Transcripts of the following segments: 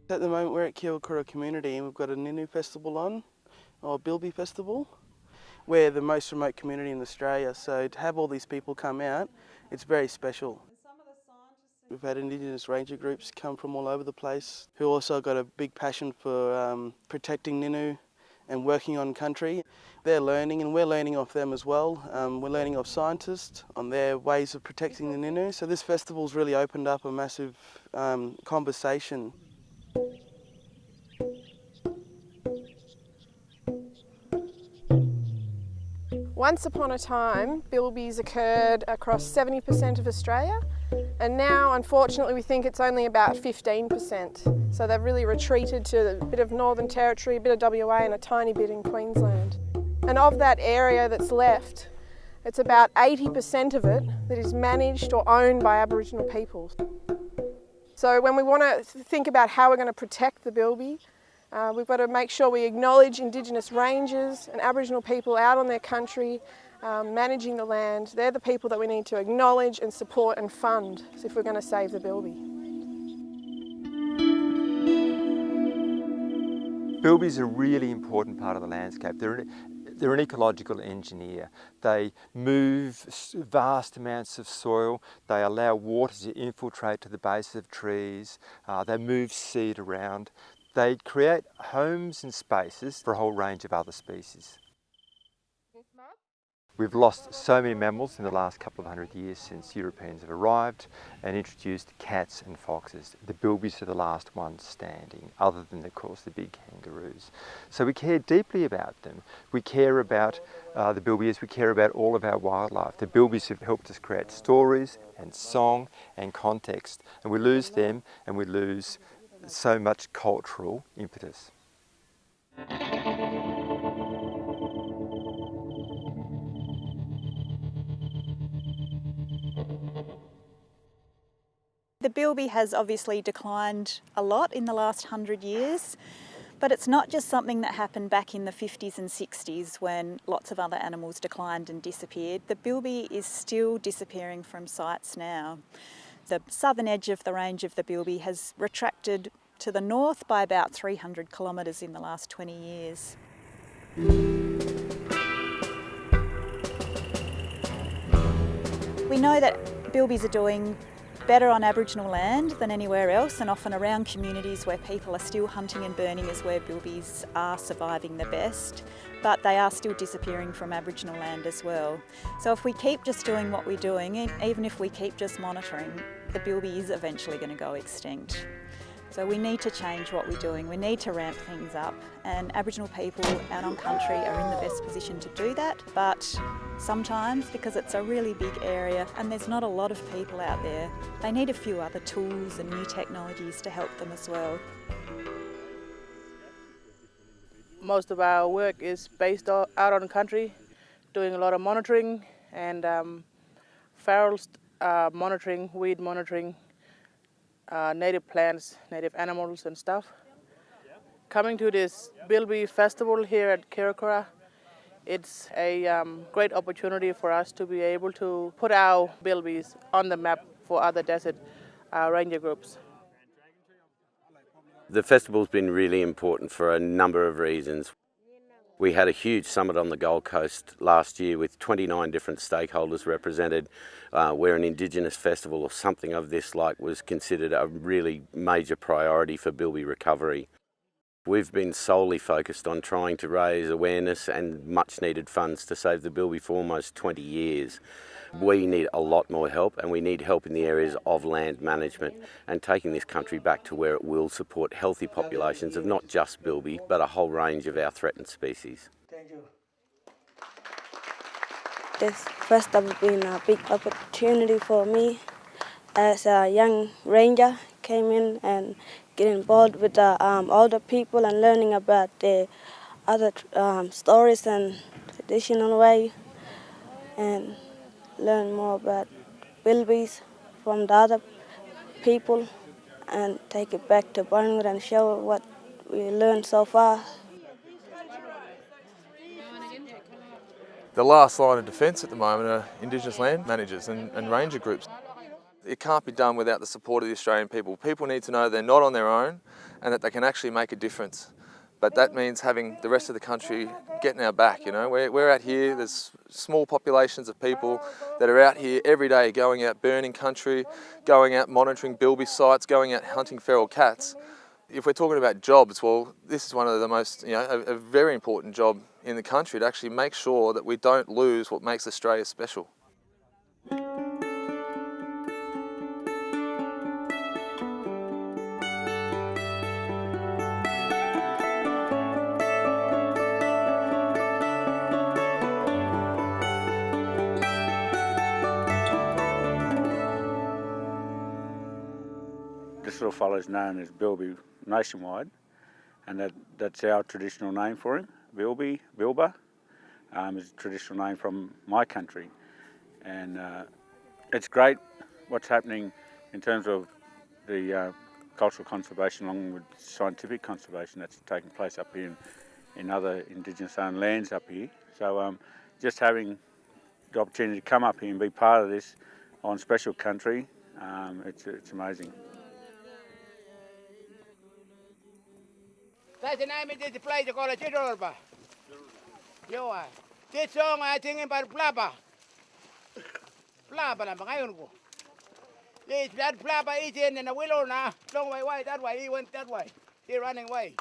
At the moment we're at Kiwirrikura community and we've got a Ninu Festival on, or Bilby Festival. We're the most remote community in Australia, so to have all these people come out, it's very special. We've had Indigenous ranger groups come from all over the place who also got a big passion for protecting Ninu and working on country. They're learning and we're learning off them as well. We're learning off scientists on their ways of protecting the Ninu. So this festival's really opened up a massive conversation. Once upon a time, bilbies occurred across 70% of Australia, and now unfortunately we think it's only about 15%. So they've really retreated to a bit of Northern Territory, a bit of WA and a tiny bit in Queensland. And of that area that's left, it's about 80% of it that is managed or owned by Aboriginal peoples. So when we want to think about how we're going to protect the bilby, we've got to make sure we acknowledge Indigenous rangers and Aboriginal people out on their country, managing the land. They're the people that we need to acknowledge and support and fund if we're going to save the bilby. Bilbies are a really important part of the landscape. They're an ecological engineer. They move vast amounts of soil. They allow water to infiltrate to the base of trees. They move seed around. They create homes and spaces for a whole range of other species. We've lost so many mammals in the last couple of 100 years since Europeans have arrived and introduced cats and foxes. The bilbies are the last ones standing, other than, of course, the big kangaroos. So we care deeply about them. We care about the bilbies, we care about all of our wildlife. The bilbies have helped us create stories and song and context, and we lose them and we lose so much cultural impetus. The bilby has obviously declined a lot in the last 100 years, but it's not just something that happened back in the 50s and 60s when lots of other animals declined and disappeared. The bilby is still disappearing from sites now. The southern edge of the range of the bilby has retracted to the north by about 300 kilometres in the last 20 years. We know that bilbies are doing better on Aboriginal land than anywhere else, and often around communities where people are still hunting and burning is where bilbies are surviving the best, but they are still disappearing from Aboriginal land as well. So if we keep just doing what we're doing, even if we keep just monitoring, the bilby is eventually going to go extinct. So we need to change what we're doing, we need to ramp things up, and Aboriginal people out on country are in the best position to do that, but sometimes, because it's a really big area and there's not a lot of people out there, they need a few other tools and new technologies to help them as well. Most of our work is based out on the country, doing a lot of monitoring and ferals monitoring, weed monitoring, native plants, native animals and stuff. Coming to this Bilby Festival here at Kiwirrikura, it's a great opportunity for us to be able to put our bilbies on the map for other desert ranger groups. The festival's been really important for a number of reasons. We had a huge summit on the Gold Coast last year with 29 different stakeholders represented, where an Indigenous festival or something of this like was considered a really major priority for bilby recovery. We've been solely focused on trying to raise awareness and much needed funds to save the bilby for almost 20 years. We need a lot more help, and we need help in the areas of land management and taking this country back to where it will support healthy populations of not just bilby but a whole range of our threatened species. Thank you. This festival has been a big opportunity for me as a young ranger. Came in and get involved with the older people and learning about the other stories and traditional way, and learn more about bilbies from the other people and take it back to Barnwood and show what we learned so far. The last line of defence at the moment are Indigenous land managers and ranger groups. it can't be done without the support of the Australian people. People need to know they're not on their own and that they can actually make a difference. But that means having the rest of the country getting our back, you know. We're out here, there's small populations of people that are out here every day going out burning country, going out monitoring bilby sites, going out hunting feral cats. If we're talking about jobs, well, this is one of the most, you know, a very important job in the country to actually make sure that we don't lose what makes Australia special. This little fellow is known as Bilby nationwide, and that's our traditional name for him. Bilby, Bilba, is a traditional name from my country. And it's great what's happening in terms of the cultural conservation along with scientific conservation that's taking place up here in other Indigenous owned lands up here. So just having the opportunity to come up here and be part of this on special country, it's amazing. That's the name of this place called Kiwirrikura. This song I think about Blabba. Blabba, I'm going to go. This Blabba is in the willow now. Long way that way. He went that way. He running away.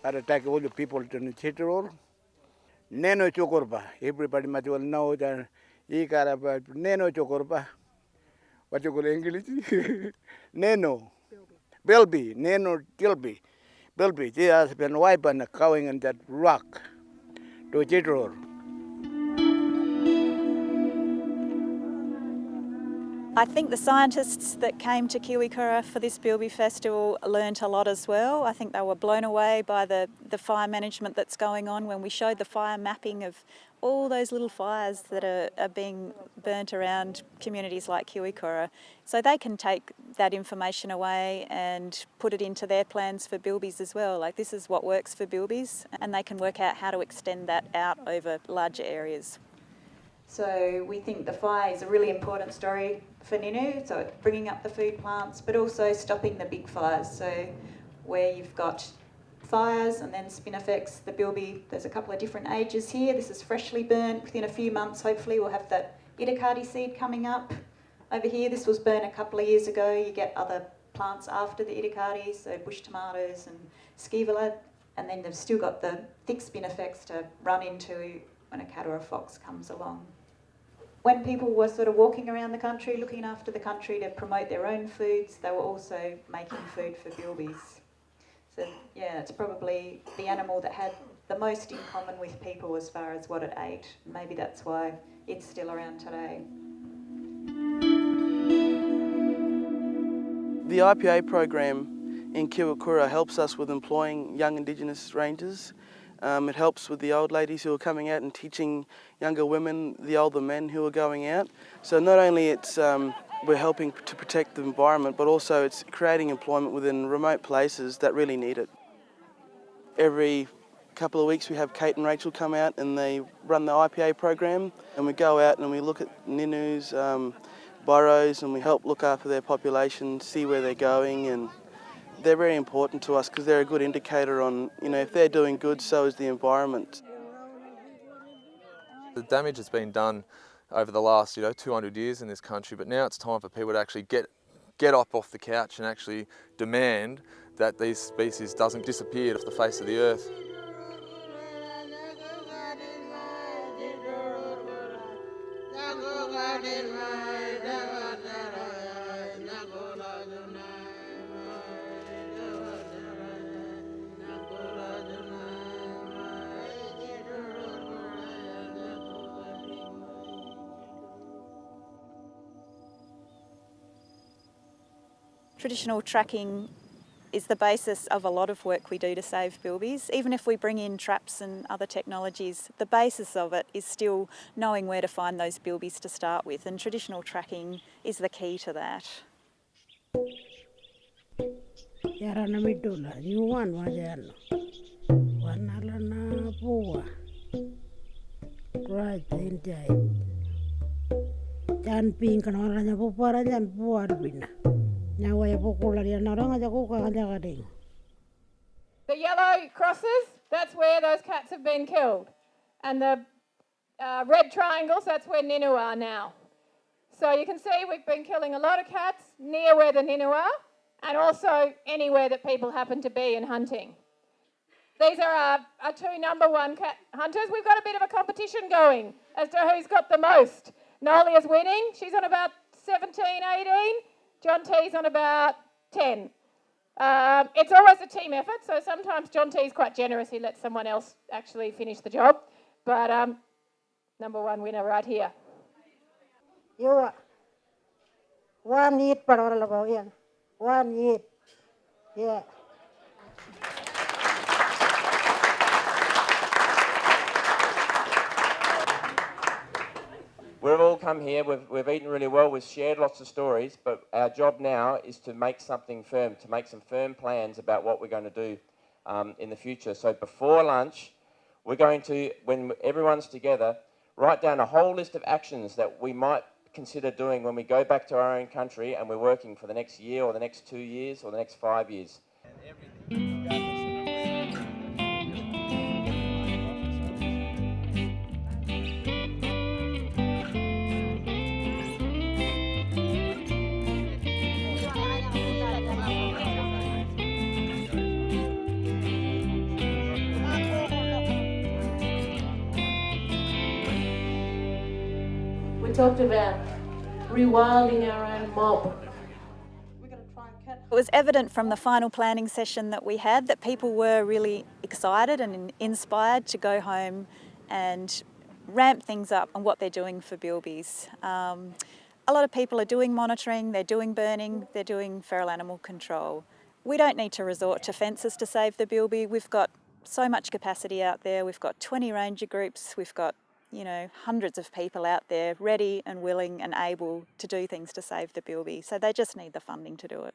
I attack all the people to the Chitrol. Ninu Chokorba. Everybody must well know that he got about Ninu Chokorba. What you call English? Ninu. Bilby. Ninu Bilby. Bilby. He has been wiping and cowing in that rock to Chitrol. I think the scientists that came to Kiwirrikura for this Bilby Festival learnt a lot as well. I think they were blown away by the fire management that's going on when we showed the fire mapping of all those little fires that are being burnt around communities like Kiwirrikura. So they can take that information away and put it into their plans for bilbies as well. Like, this is what works for bilbies, and they can work out how to extend that out over larger areas. So we think the fire is a really important story for Ninu, so it's bringing up the food plants, but also stopping the big fires. So where you've got fires and then spinifex, the bilby, there's a couple of different ages here. This is freshly burnt. Within a few months, hopefully, we'll have that Itakati seed coming up. Over here, this was burnt a couple of years ago. You get other plants after the Itakati, so bush tomatoes and skeevala, and then they've still got the thick spinifex to run into when a cat or a fox comes along. When people were sort of walking around the country, looking after the country to promote their own foods, they were also making food for bilbies. So yeah, it's probably the animal that had the most in common with people as far as what it ate. Maybe that's why it's still around today. The IPA program in Kiwirrikura helps us with employing young Indigenous rangers. It helps with the old ladies who are coming out and teaching younger women, the older men who are going out. So not only we're helping to protect the environment, but also it's creating employment within remote places that really need it. Every couple of weeks we have Kate and Rachel come out and they run the IPA program, and we go out and we look at Ninu's burrows and we help look after their population, see where they're going, and they're very important to us because they're a good indicator on, you know, if they're doing good, so is the environment. The damage has been done over the last, 200 years in this country, but now it's time for people to actually get up off the couch and actually demand that these species doesn't disappear off the face of the earth. Traditional tracking is the basis of a lot of work we do to save bilbies. Even if we bring in traps and other technologies, the basis of it is still knowing where to find those bilbies to start with, and traditional tracking is the key to that. The yellow crosses, that's where those cats have been killed. And the red triangles, that's where Ninu are now. So you can see we've been killing a lot of cats near where the Ninu are, and also anywhere that people happen to be in hunting. These are our two #1 cat hunters. We've got a bit of a competition going as to who's got the most. Noli is winning. She's on about 17, 18. John T's on about 10. It's always a team effort, so sometimes John T's quite generous. He lets someone else actually finish the job. But #1 winner right here. You one eat parole one eat. Yeah. We've all come here, we've eaten really well, we've shared lots of stories, but our job now is to make something firm, to make some firm plans about what we're going to do in the future. So before lunch, we're going to, when everyone's together, write down a whole list of actions that we might consider doing when we go back to our own country and we're working for the next year or the next 2 years or the next 5 years. We talked about rewilding our own mob. It was evident from the final planning session that we had that people were really excited and inspired to go home and ramp things up on what they're doing for bilbies. A lot of people are doing monitoring, they're doing burning, they're doing feral animal control. We don't need to resort to fences to save the bilby. We've got so much capacity out there. We've got 20 ranger groups. We've got, you know, hundreds of people out there ready and willing and able to do things to save the bilby. So they just need the funding to do it.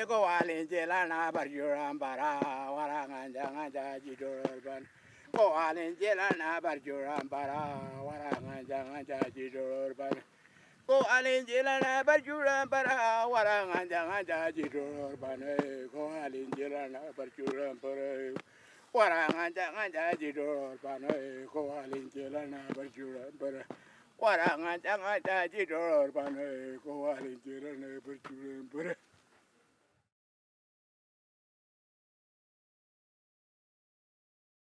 Ko alinjila na barjuran para waranganja jidor bane ko alinjila na barjuran para waranganja jidor bane ko alinjila na barjuran para waranganja jidor bane ko alinjila na barjuran para